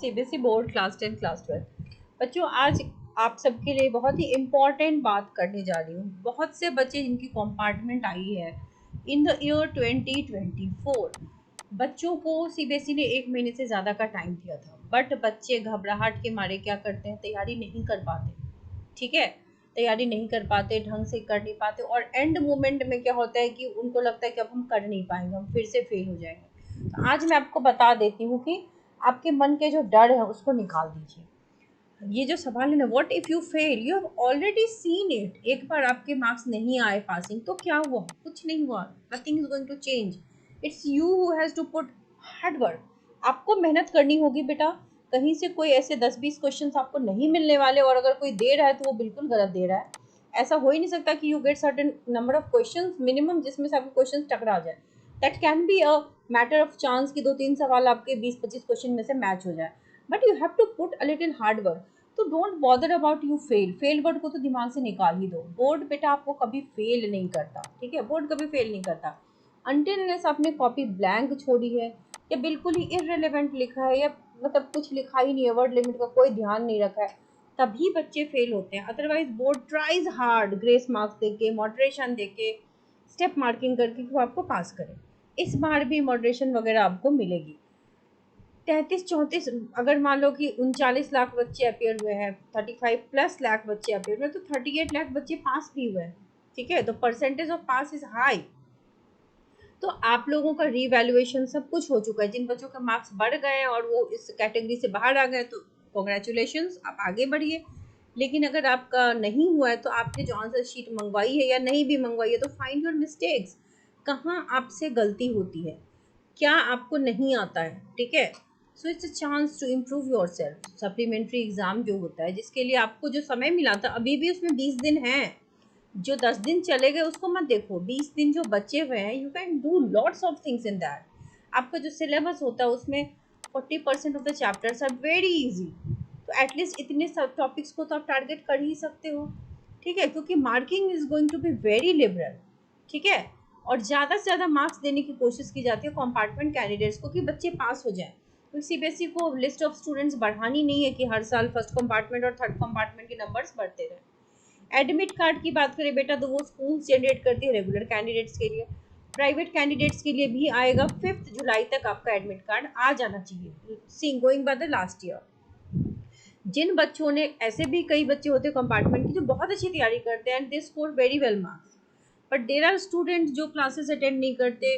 CBSE board class 10 class 12। बच्चों, आज आप सबके लिए बहुत ही इम्पॉर्टेंट बात करने जा रही हूँ। बहुत से बच्चे जिनकी कंपार्टमेंट आई है इन द ईयर 2024, बच्चों को सीबीएसई ने 1 महीने से ज़्यादा का टाइम दिया था, बट बच्चे घबराहट के मारे क्या करते हैं, तैयारी नहीं कर पाते। ठीक है, तैयारी नहीं कर पाते, ढंग से कर नहीं पाते, और एंड मोमेंट में क्या होता है कि उनको लगता है कि अब हम कर नहीं पाएंगे, हम फिर से फेल हो जाएंगे। तो आज मैं आपको बता देती हूँ कि आपके मन के जो डर है उसको निकाल दीजिए। ये जो सवाल है ना, what if you fail, you have already seen it. एक बार आपके मार्क्स नहीं आए पासिंग तो क्या हुआ, कुछ नहीं हुआ, nothing is going to change. It's you who has to put hard work. आपको मेहनत करनी होगी बेटा। कहीं से कोई ऐसे 10-20 क्वेश्चंस आपको नहीं मिलने वाले, और अगर कोई दे रहा है तो वो बिल्कुल गलत दे रहा है। ऐसा हो ही नहीं सकता कि you get certain number of questions minimum जिसमें से आपके क्वेश्चंस टकरा जाए। That can be a matter of chance कि 2-3 सवाल आपके 20-25 क्वेश्चन में से मैच हो जाए, but you have to put a little hard work. तो don't bother about you fail word को तो दिमाग से निकाल ही दो। बोर्ड बेटा आपको कभी फेल नहीं करता, ठीक है, बोर्ड कभी फेल नहीं करता। अनटिल अनलेस आपने कॉपी ब्लैंक छोड़ी है, या बिल्कुल ही इररिलेवेंट लिखा है, या मतलब कुछ लिखा ही नहीं है, वर्ड लिमिट का कोई ध्यान नहीं रखा है, तभी बच्चे फेल होते हैं। Otherwise board tries hard, grace marks देके, मॉडरेशन देके, स्टेप मार्किंग करके वो आपको पास करे। इस बार भी मॉडरेशन वगैरह आपको मिलेगी। 33-34, अगर मान लो कि 39 लाख बच्चे अपेयर हुए हैं, 35+ लाख बच्चे अपेयर हुए, तो 38 लाख बच्चे पास भी हुए हैं। ठीक है, तो percentage of pass is high. तो आप लोगों का रीवैल्यूएशन सब कुछ हो चुका है। जिन बच्चों का मार्क्स बढ़ गए और वो इस कैटेगरी से बाहर आ गए, तो कॉन्ग्रेचुलेशंस, आप आगे बढ़िए। लेकिन अगर आपका नहीं हुआ है, तो आपने जो आंसर शीट मंगवाई है या नहीं भी मंगवाई है, तो फाइंड योर मिस्टेक्स। कहाँ आपसे गलती होती है, क्या आपको नहीं आता है। ठीक है, so it's a chance to improve yourself. Supplementary exam जो होता है, जिसके लिए आपको जो समय मिला था, अभी भी उसमें 20 दिन है। जो 10 दिन चले गए उसको मत देखो, 20 दिन जो बचे हुए हैं, you can do lots of things in that. आपका जो सिलेबस होता है उसमें 40% of the chapters are very easy. तो एटलीस्ट इतने सब टॉपिक्स को तो आप टारगेट कर ही सकते हो। ठीक है, क्योंकि marking is going to be very liberal. ठीक है, और ज़्यादा से ज़्यादा मार्क्स देने की कोशिश की जाती है कंपार्टमेंट कैंडिडेट्स को, कि बच्चे पास हो जाएं। तो सीबीएसई को लिस्ट ऑफ स्टूडेंट्स बढ़ानी नहीं है कि हर साल फर्स्ट कंपार्टमेंट और थर्ड कंपार्टमेंट के नंबर्स बढ़ते रहें। एडमिट कार्ड की बात करें बेटा, तो वो स्कूल जनरेट करती है रेगुलर कैंडिडेट्स के लिए। प्राइवेट कैंडिडेट्स के लिए भी आएगा। 5 जुलाई तक आपका एडमिट कार्ड आ जाना चाहिए, see going by the last year. जिन बच्चों ने, ऐसे भी कई बच्चे होते हैं कंपार्टमेंट की जो बहुत अच्छी तैयारी करते हैं and they score very well marks, but there are students जो क्लासेस अटेंड नहीं करते,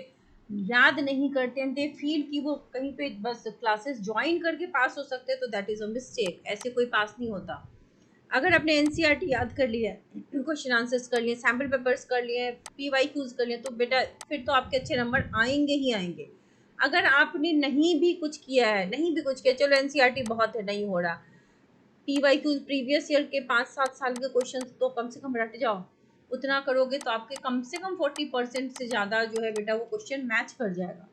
याद नहीं करते, एंड दे फील कि वो कहीं पे बस क्लासेस ज्वाइन करके पास हो सकते हैं, तो दैट इज़ अ मिस्टेक। ऐसे कोई पास नहीं होता। अगर आपने एनसीईआरटी याद कर लिया है, क्वेश्चन आंसर्स कर लिए, सैम्पल पेपर्स कर लिए, पीवाईक्यूज कर लिए, तो बेटा फिर तो आपके अच्छे नंबर आएंगे ही आएंगे। अगर आपने नहीं भी कुछ किया है, नहीं भी कुछ किया, चलो एनसीईआरटी बहुत है, नहीं हो रहा, पीवाईक्यूज प्रीवियस ईयर के 5-7 साल के क्वेश्चन तो कम से कम रट जाओ। उतना करोगे तो आपके कम से कम 40% से ज़्यादा जो है बेटा वो क्वेश्चन मैच कर जाएगा।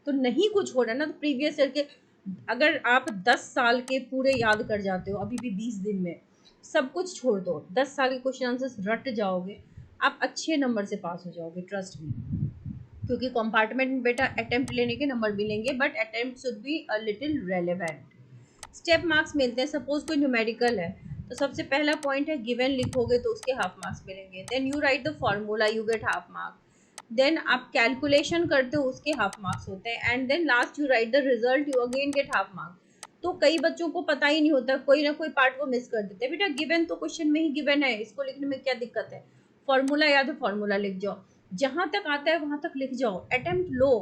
तो नहीं कुछ हो रहा है ना, तो प्रीवियस ईयर के अगर आप 10 साल के पूरे याद कर जाते हो अभी भी 20 दिन में, सब कुछ छोड़ दो, 10 साल के क्वेश्चन आंसर्स रट जाओगे, आप अच्छे नंबर से पास हो जाओगे, ट्रस्ट मी। क्योंकि कंपार्टमेंट में बेटा अटेम्प्ट लेने के नंबर मिलेंगे, but attempt should be a little relevant. Step marks मिलते हैं। सपोज कोई न्यूमेरिकल है, तो सबसे पहला पॉइंट है गिवन लिखोगे तो उसके हाफ मार्क्स मिलेंगे। Then you write the formula, you get half marks. Then आप कैलकुलेशन करते हो, उसके हाफ मार्क्स होते हैं। And then last you write the result, you again get half marks. तो कई बच्चों को पता ही नहीं होता, कोई ना कोई पार्ट वो मिस कर देते हैं। बेटा गिवन तो क्वेश्चन में ही गिवन है, इसको लिखने में क्या दिक्कत है। फॉर्मूला याद है, फॉर्मूला लिख जाओ, जहां तक आता है वहां तक लिख जाओ। अटेम्प्ट लो,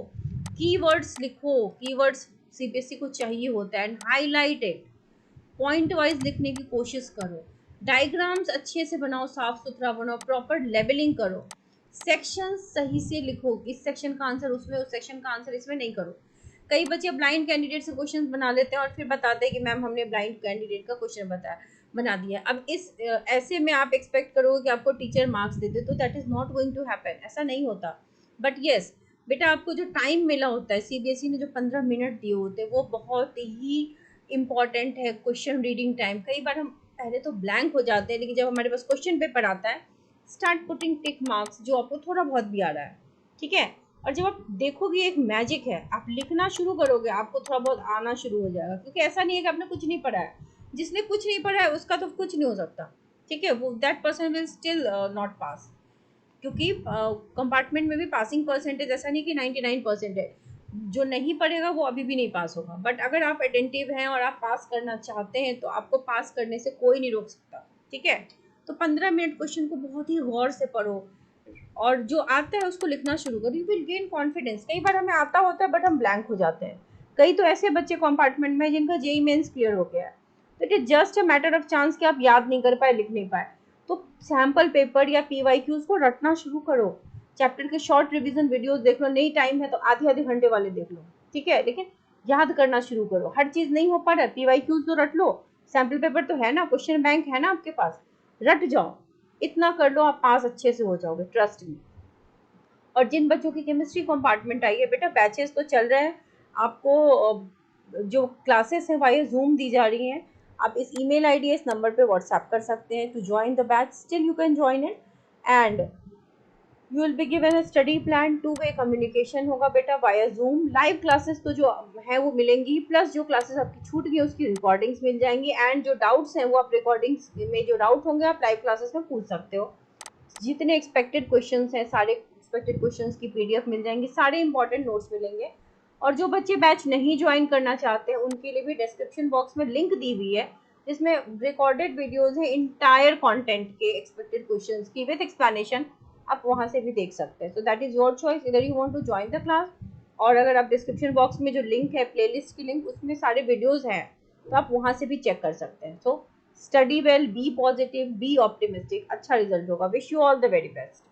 कीवर्ड्स लिखो, कीवर्ड्स सीबीएसई को चाहिए होता है, and highlight it. Point wise लिखने की कोशिश करो। डायग्राम्स अच्छे से बनाओ, साफ सुथरा बनाओ, प्रॉपर लेबलिंग करो। सेक्शन सही से लिखो, इस सेक्शन का आंसर उसमें, उस सेक्शन का आंसर इसमें नहीं करो। कई बच्चे ब्लाइंड कैंडिडेट से क्वेश्चन बना लेते हैं और फिर बताते हैं कि मैम हमने ब्लाइंड कैंडिडेट का क्वेश्चन बना दिया। अब इस ऐसे में आप एक्सपेक्ट करोगे कि आपको टीचर मार्क्स दे दे, तो that is not going to happen, ऐसा नहीं होता। बट येस बेटा, आपको जो टाइम मिला होता है, सीबीएसई ने जो 15 मिनट दिए होते हैं, वो बहुत ही इम्पॉर्टेंट है। क्वेश्चन रीडिंग टाइम, कई बार हम पहले तो ब्लैंक हो जाते हैं, लेकिन जब हमारे पास क्वेश्चन पेपर आता है, स्टार्ट पुटिंग टिक मार्क्स, जो आपको थोड़ा बहुत भी आ रहा है। ठीक है, और जब आप देखोगे एक मैजिक है, आप लिखना शुरू करोगे, आपको थोड़ा बहुत आना शुरू हो जाएगा, क्योंकि ऐसा नहीं है कि आपने कुछ नहीं पढ़ा है। जिसने कुछ नहीं पढ़ा है उसका तो कुछ नहीं हो सकता, ठीक है, वो that person will still not pass, क्योंकि कंपार्टमेंट में भी पासिंग परसेंटेज ऐसा नहीं कि 99% है। जो नहीं पढ़ेगा वो अभी भी नहीं पास होगा, बट अगर आप अटेंटिव हैं और आप पास करना चाहते हैं तो आपको पास करने से कोई नहीं रोक सकता, ठीक है। तो 15 मिनट क्वेश्चन को बहुत ही गौर से पढ़ो, और जो आता है उसको लिखना शुरू करो, यू विल गेन कॉन्फिडेंस। कई बार हमें आता होता है बट हम ब्लैंक हो जाते हैं। कई तो ऐसे बच्चे कंपार्टमेंट में जिनका जेई मेंस क्लियर हो गया है, तो it is just a matter of chance कि आप याद नहीं कर पाए, लिख नहीं पाए। तो सैम्पल पेपर या पीवाईक्यूज को रटना शुरू करो, चैप्टर के शॉर्ट रिवीजन वीडियोस देख लो, नहीं टाइम है तो आधे आधे घंटे वाले देख लो, ठीक है, लेकिन याद करना शुरू करो। हर चीज नहीं हो पा रहा, पीवाईक्यूज तो रट लो, सैम्पल पेपर तो है ना, क्वेश्चन बैंक है ना आपके पास, रट जाओ, इतना कर लो, आप पास अच्छे से हो जाओगे, ट्रस्ट मी। और जिन बच्चों की केमिस्ट्री कंपार्टमेंट आई है, बेटा बैचेस तो चल रहे हैं, आपको जो क्लासेस हैं वाया जूम दी जा रही हैं। आप इस ईमेल आईडी इस नंबर पे व्हाट्सएप कर सकते हैं to join the batch, still you can join it, and you will be given a study plan, two way communication होगा बेटा वाया जूम। लाइव क्लासेस तो जो है वो मिलेंगी, प्लस जो क्लासेस आपकी छूट गई उसकी रिकॉर्डिंग्स मिल जाएंगी, एंड जो डाउट्स हैं वो आप रिकॉर्डिंग्स में जो डाउट होंगे आप लाइव क्लासेस में पूछ सकते हो। जितने एक्सपेक्टेड क्वेश्चंस हैं सारे एक्सपेक्टेड क्वेश्चंस की पीडीएफ मिल जाएंगी, सारे इंपॉर्टेंट नोट्स मिलेंगे। और जो बच्चे बैच नहीं ज्वाइन करना चाहते हैं उनके लिए भी डिस्क्रिप्शन बॉक्स में लिंक दी हुई है, जिसमें रिकॉर्डेड वीडियोस है इंटायर कंटेंट के एक्सपेक्टेड क्वेश्चंस की विद एक्सप्लेनेशन, आप वहां से भी देख सकते हैं। So that is your choice, इधर you want to join the class, और अगर आप डिस्क्रिप्शन बॉक्स में जो लिंक है प्लेलिस्ट की लिंक, उसमें सारे वीडियोस हैं, तो आप वहां से भी चेक कर सकते हैं। So study well, be positive, be optimistic, अच्छा रिजल्ट होगा, wish you all the very best.